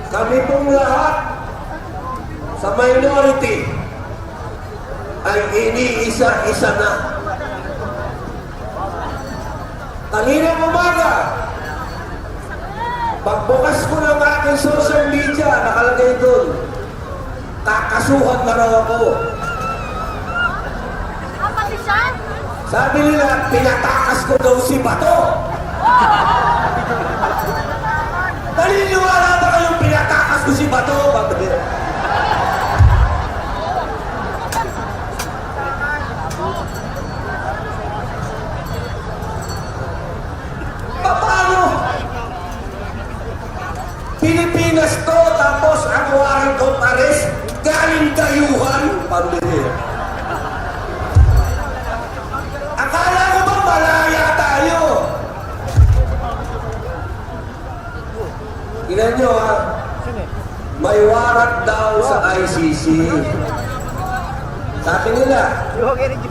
kami pong lahat sa minority ay iniisa-isa na. Kaninang umaga, pagbukas ko ng aking social media, nakalagay doon, kakasuhan na raw ako. Sabi nila, pinatakas ko daw si Bato. Naniniwala ba kayong pinatakas ko si Bato? Paano? Pilipinas to, tapos ang warrant of arrest, galing dayuhan, pambili. Akala ko ba malaya tayo? Tingnan nyo ha, may warrant daw sa ICC. Sabi nila,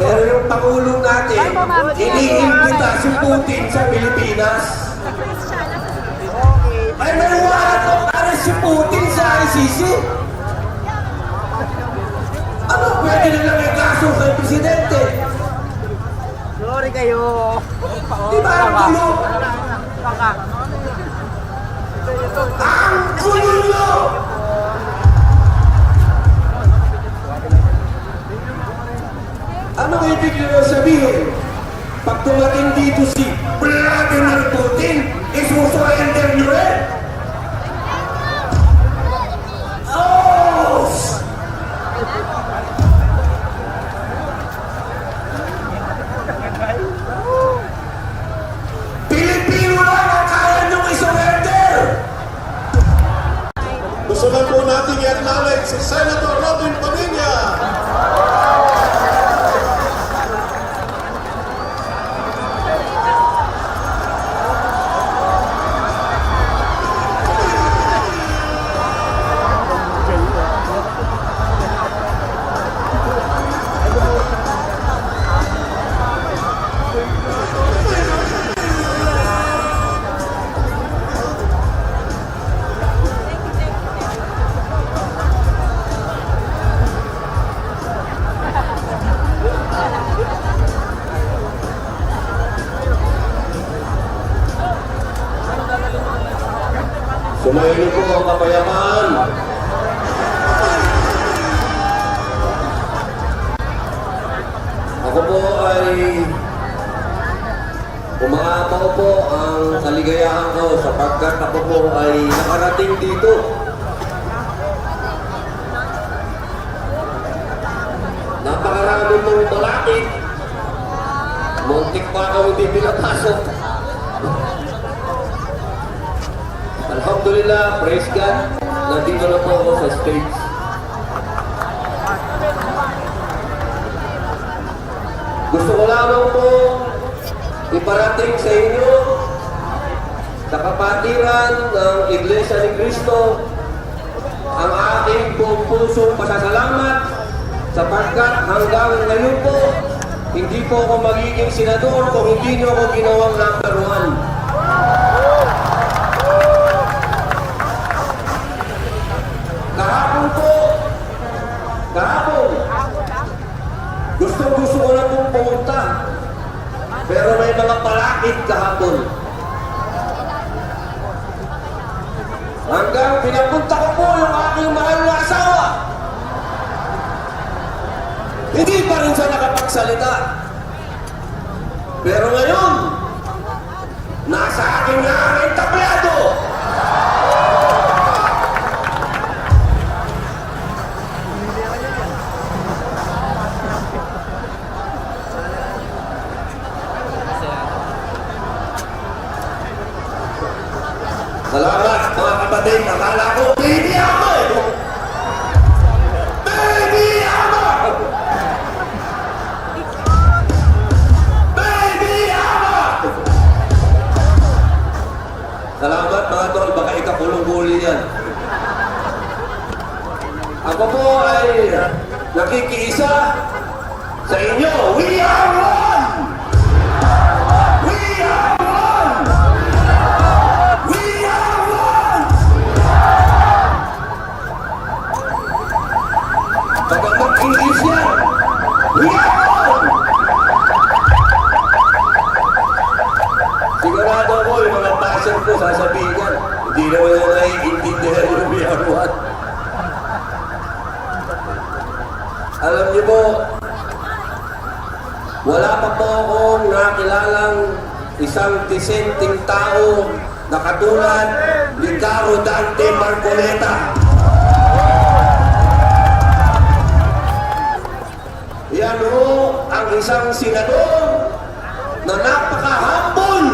pero yung Pangulo natin, iniimbita si Putin sa Pilipinas. Ay, may warrant of arrest si Putin sa ICC? Ano pwede nilang ikaso kay Presidente? Sorry kayo. Di ba ang gulo? Ang gulo! Ano ibig nyo sabihin? Pag tumating dito si Vladimir Putin, isusurrender nyo rin? Oh! Pilipino lang ang kaya nyong isurrender! Gusto na po natin i-acknowledge si Senator Robin Padilla. Sumayin po ang kapayapaan. Ako po ay umaapaw po ang kaligayahan ko sapagkat ako po ay nakarating dito. Napakarami mong balakid. Muntik pa ako hindi pinapasok. Alhamdulillah, praise God, nandito na po ako sa States. Gusto ko lamang po iparating sa inyo sa kapatiran ng Iglesia ni Cristo ang aking buong pusong pasasalamat sapagkat hanggang ngayon po, hindi po ako magiging senador kung hindi nyo ako ginawang number 1. Kahapon, gusto ko na pong pumunta, pero may mga palakit kahapon. Hanggang pinapunta ko po yung aking mahal na asawa. Hindi pa rin siya nakapagsalita. Pero ngayon, nasa aking na ang entablado. Salamat mga kapatid, akala ko baby ako eh! Baby ako! Baby ako! Salamat mga tol, baka ikakulong-guli yan. Ako po ay nakikiisa sa inyo. We are one! We are one! We are one! 911. Alam niyo po, wala pa po akong nakilalang isang disenteng tao na katulad ni Caro Dante Marcoleta. Yan ho ang isang senador na napaka-humble.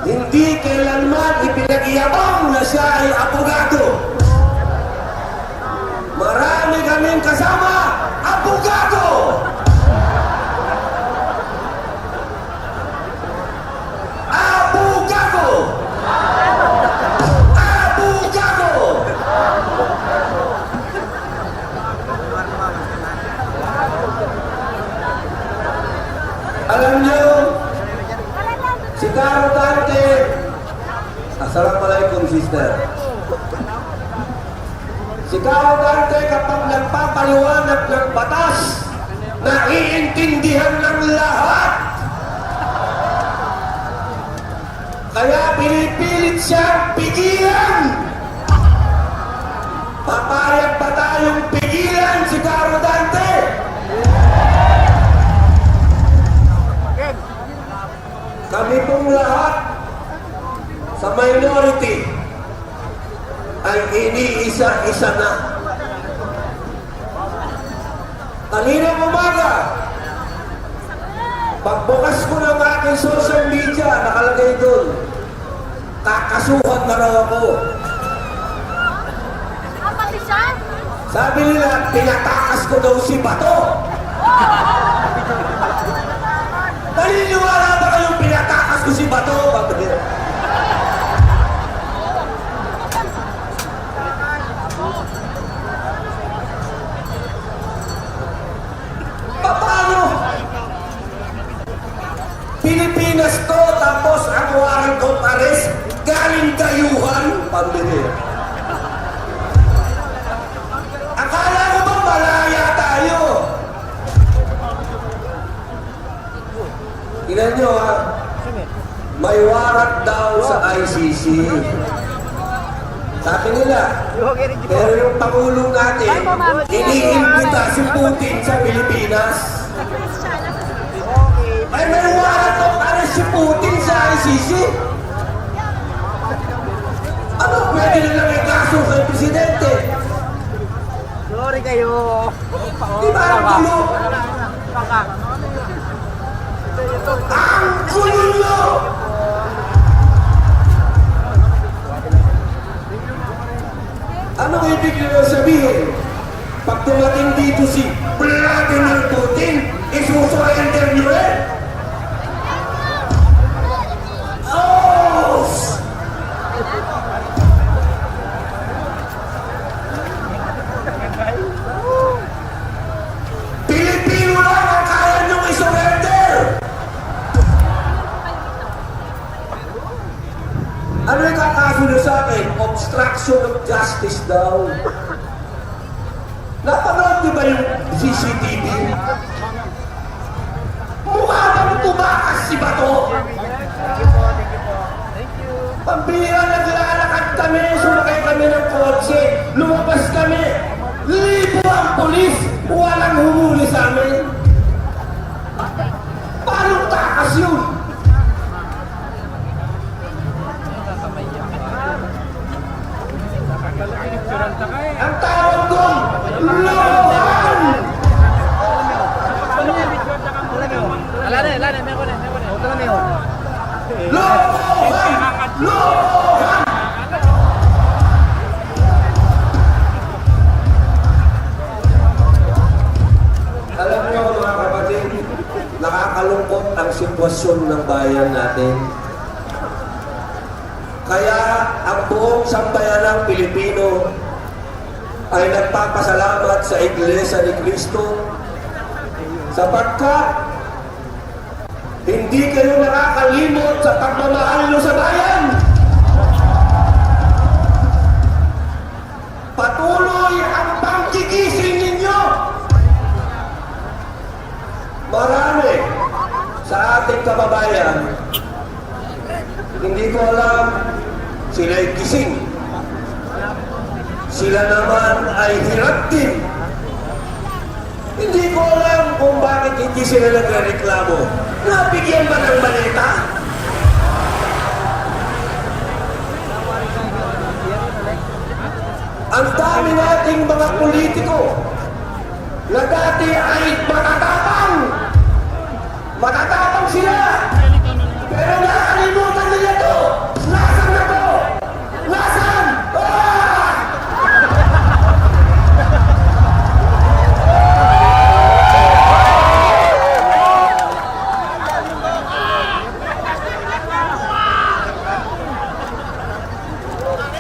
Hindi kailanman ipinag-iyabang na siya ay abogado. Marami kaming kasama, abogado! Abogado! Abogado! Alam niyo, si Caro Dante, Assalamualaikum sister. Si Caro Dante kapag nagpapaliwanag ng batas, naiintindihan ng lahat. Kaya pinipilit siyang pigilan. Papayag ba tayong pigilan si Caro Dante? Kami pong lahat sa minority ay iniisa-isa na. Kaninang umaga, pagbukas ko ng aking social media, nakalagay doon, kakasuhan na raw ako. Pati siya? Sabi nila, pinatakas ko daw si Bato. Naniniwala ba kayong pinatakas ko si Bato? Paano? Pilipinas to, tapos ang warrant of arrest galing dayuhan. Pambili. Akala ko ba malaya tayo? Tingnan nyo ha, may warrant daw sa ICC. Sabi nila, pero yung Pangulong natin, iniimbita si Putin sa Pilipinas. Ay, may warrant of arrest si Putin sa ICC. Ano, pwede nilang ikaso kay Presidente? Sorry kayo. Di ba ang gulo? Ang gulo! Ano ibig nyo sabihin? Pag dumating dito si Vladimir Putin, isusurrender nyo rin? Oh! Pilipino lang ang kaya nyong isurrender! Ano yung kakaso nyo sa akin? Obstruction of justice daw. Napanood niyo ba yung CCTV? Mukha bang tumakas si Bato? Pambira, naglalakad kami, sumakay kami ng kotse, lumabas kami. Libo ang polis, walang humuli sa amin. Paano takas yun? Ang tawag doon, lohan! Lohan! Lohan! Alam niyo mga kapatid, nakakalungkot ang sitwasyon ng bayan natin. Kaya ang buong sambayanang Pilipino ay nagpapasalamat sa Iglesia ni Cristo sapagkat hindi kayo nakakalimot sa pagmamahal nyo sa bayan. Patuloy ang pangkigising ninyo. Marami sa ating kababayan, hindi ko alam sila'y gising. Sila naman ay hirap din. Hindi ko alam kung bakit hindi sila nagreklamo. Nabigyan ba ng balita? Ang dami nating mga politiko na dati ay matatapang. Matatapang sila. Pero nakalimutan nila to. Nasaan na to? Nasaan? Ah!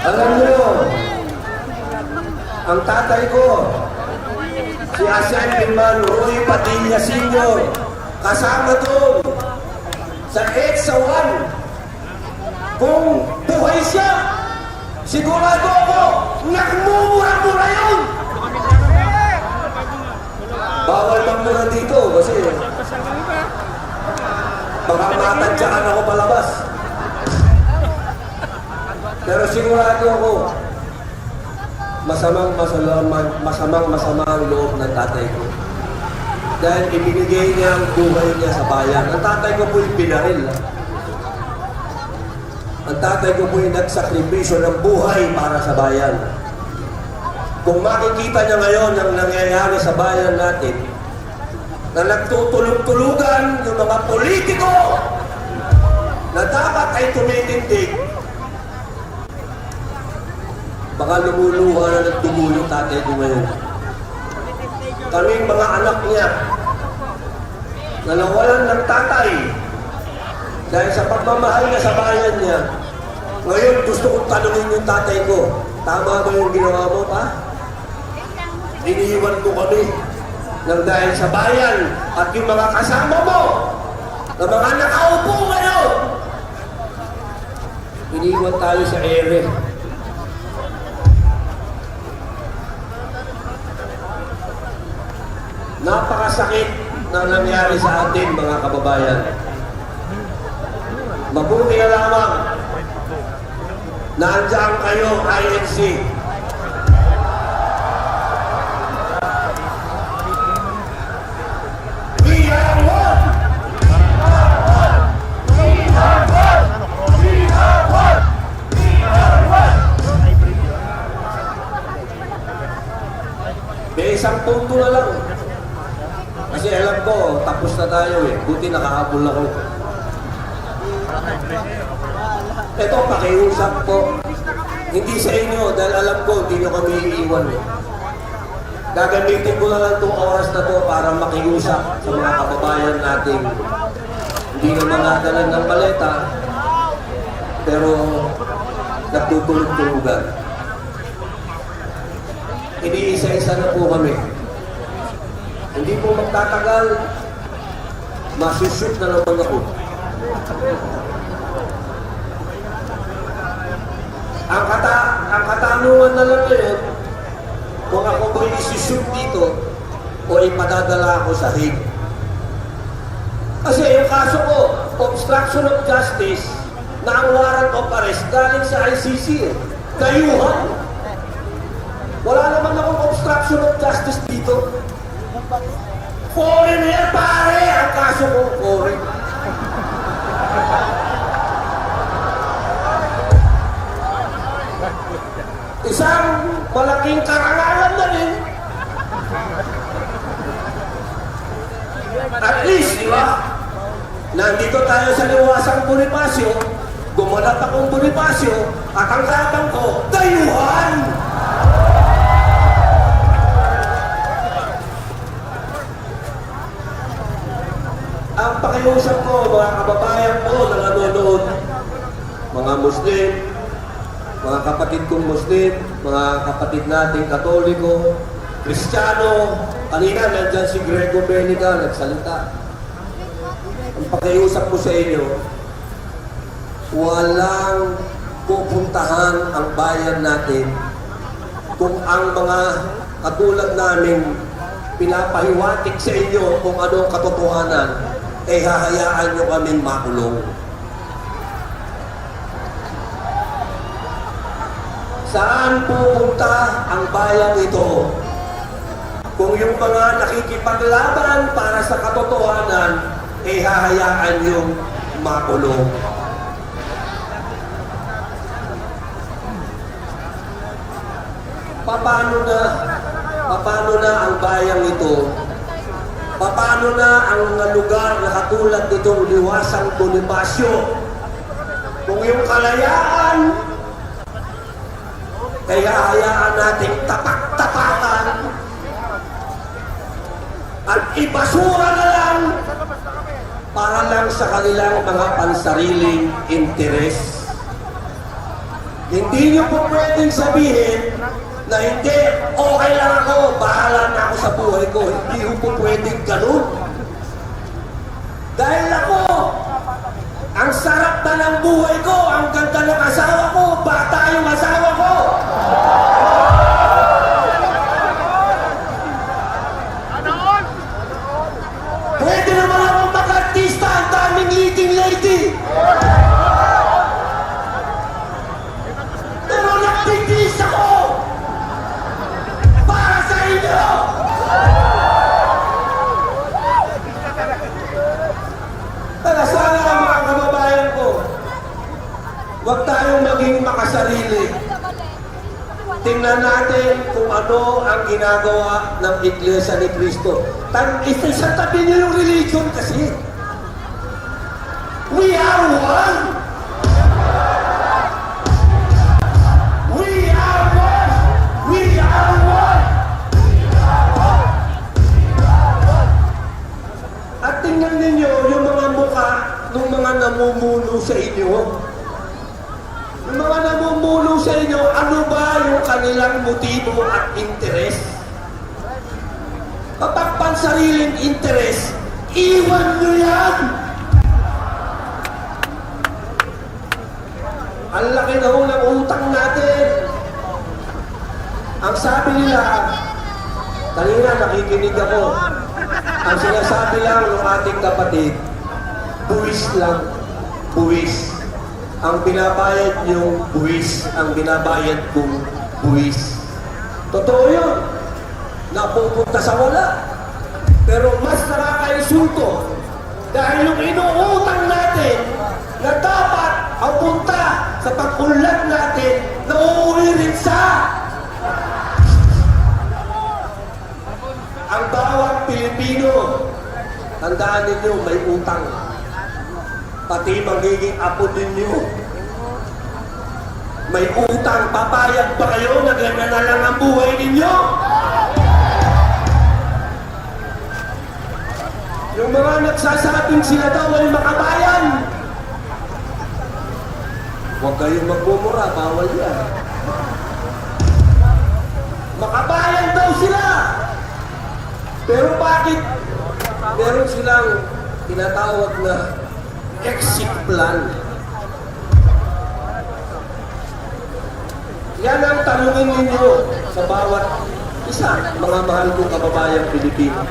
Alam niyo, ang tatay ko, si Assemblyman Roy Padilla Sr., kasama doon sa EDSA 1. Kung buhay siya, sigurado ako, nagmumura-mura yun! Bawal magmura dito kasi baka matadyakan ako palabas. Pero sigurado ako, masamang ang loob ng tatay ko. Dahil ibinigay niya ang buhay niya sa bayan. Ang tatay ko po'y binaril. Ang tatay ko po'y nagsakripisyo ng buhay para sa bayan. Kung makikita niya ngayon ang nangyayari sa bayan natin, na nagtutulog-tulugan yung mga politiko na dapat ay tumitindig, baka lumuluha na nagdugo yung tatay ko ngayon. Kaming mga anak niya na nawalan ng tatay dahil sa pagmamahal niya sa bayan niya. Ngayon gusto kong tanungin yung tatay ko, tama ba yung ginawa mo, pa? Iniiwan mo kami nang dahil sa bayan at yung mga kasama mo na mga nakaupo ngayon. Iniiwan tayo sa ere. Napakasakit na nangyari sa atin, mga kababayan. Mabuti na lamang na andyan kayo, INC. We are one! We are one! We are one! We are one! May isang punto na lang. Kasi alam ko, tapos na tayo eh. Buti nakahabol ako. Ito, pakiusap ko. Hindi sa inyo, dahil alam ko, hindi nyo kami iiwan eh. Gagamitin ko na lang itong oras na to para makiusap sa mga kababayan natin. Hindi naman nadalan ng maleta, pero nagtutulog-tulugan. Iniisa-isa na po kami. Hindi po magtatagal, masushoot na naman ako. Ang katanungan na lang yun, kung ako ba isushoot dito o ipadadala ako sa Hague. Kasi yung kaso ko, obstruction of justice, na ang warrant of arrest galing sa ICC eh. Dayuhan. Wala naman akong obstruction of justice dito. Foreigner pare! Ang kaso ko, foreign. Isang malaking karangalan na rin. At least, di ba? Nandito tayo sa liwasang Bonifacio, gumanap akong Bonifacio, at ang katang ko, dayuhan! Ang pakiusap ko, mga kababayan ko na nanonood, mga Muslim, mga kapatid kong Muslim, mga kapatid nating Katoliko, Kristiyano, kanina nandyan si Grego Benica, nagsalita. Ang pakiusap ko sa inyo, walang pupuntahan ang bayan natin kung ang mga katulad namin pinapahiwatig sa inyo kung ano ang katotohanan, eh hahayaan nyo kaming makulong. Saan pupunta ang bayan ito? Kung yung mga nakikipaglaban para sa katotohanan, eh hahayaan yung makulong. Paano na ang bayang ito? Paano na ang mga lugar na katulad nitong Liwasang Bonifacio? Kung yung kalayaan, kaya hayaan nating tapak-tapakan at ibasura na lang para lang sa kanilang mga pansariling interes. Hindi niyo po pwedeng sabihin na hindi, okay lang ako, bahala na ako sa buhay ko. Hindi ko po pwedeng ganun. Dahil ako, ang sarap na ng buhay ko, ang ganda ng asawa ko, bata yung asawa ko. Pwede naman akong mag-artista, ang daming leading lady. Pero nagtitis ako para sa inyo. Kaya sana mga kababayan ko, huwag tayong maging makasarili. Tingnan natin kung ano ang ginagawa ng Iglesia ni Cristo. Isa tabi niyo yung religion kasi. We are one! We are one! We are one! At tingnan ninyo yung mga mukha ng mga namumuno sa inyo. Yung mga namumuno sa inyo, ano ba yung kanilang motibo at interes? Kapag pansariling interes, iwan nyo yan! Ang laki na ho ng utang natin. Ang sabi nila, kanina nakikinig ako, ang sinasabi lang ng ating kapatid, buwis lang, buwis. Ang binabayad niyong buwis, ang binabayad kong buwis. Totoo yun. Napupunta sa wala. Pero mas nakakainsulto dahil yung inuutang natin na dapat ang punta sa pag-unlad natin na uuwi rin sa ang bawat Pilipino. Tandaan ninyo, may utang. Pati magiging apo ninyo. May utang. Papayag ba kayo na ganyan na lang ang buhay ninyo? Yung mga nagsasabing sila daw ay makabayan. Huwag kayong magmumura. Bawal yan. Makabayan daw sila. Pero bakit meron silang tinatawag na exit plan? Yan ang tanungin ninyo sa bawat isa, mga mahal kong kababayang Pilipino.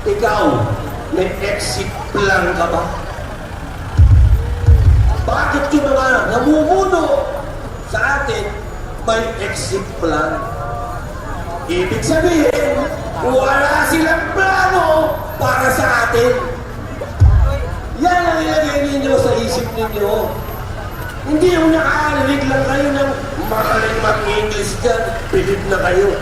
Ikaw, may exit plan ka ba? Bakit yung mga namumuno sa atin may exit plan? Ibig sabihin, wala silang plano para sa atin. Yan ang ilagay ninyo sa isip ninyo. Hindi yung nakarinig lang kayo ng magaling mag-English dyan, pilip na kayo.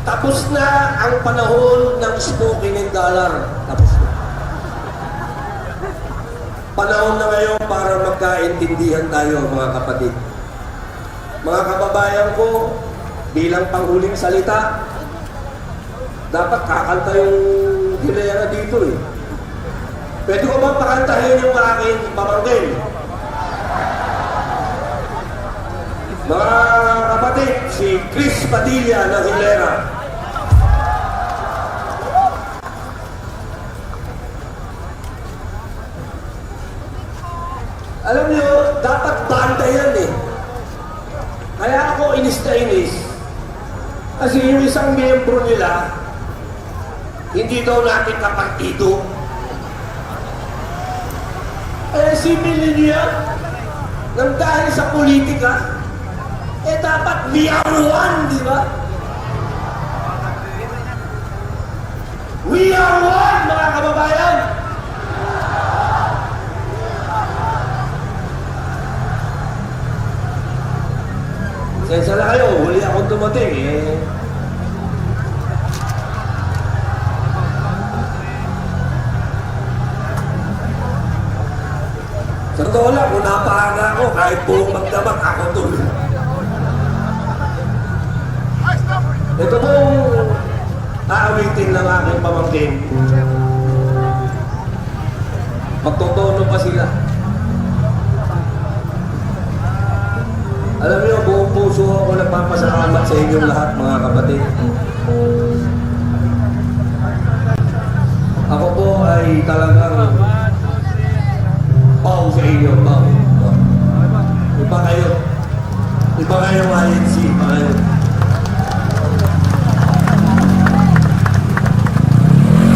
Tapos na ang panahon ng spoken in dollar. Tapos na. Panahon na ngayon para magkaintindihan tayo, mga kapatid. Mga kababayan ko, bilang panghuling salita, dapat kakanta yung hilera dito eh. Pwede ko bang pakantahin yung aking pamangkin? Mga kapatid, si Chris Padilla ng Hilera. Alam niyo, dapat banda yan eh. Kaya ako inis na inis. Kasi yung isang miyembro nila, hindi daw natin kapartido. Eh, similin niyo yan. nang dahil sa politika, eh dapat biyaruan, di ba? We are one, mga kababayan! Sensya na kayo, huli akong dumating eh. Sa totoo lang, kung napahaga ako, kahit buong magdamag, ako tuloy. Ito pong aawitin ng aking pamangkin. Magtotono pa sila. Alam niyo, buong puso ako nagpapasalamat sa inyong lahat, mga kapatid. Ako po ay talagang pau sa inyo, pau. Iba kayo. Iba kayong INC, iba kayo.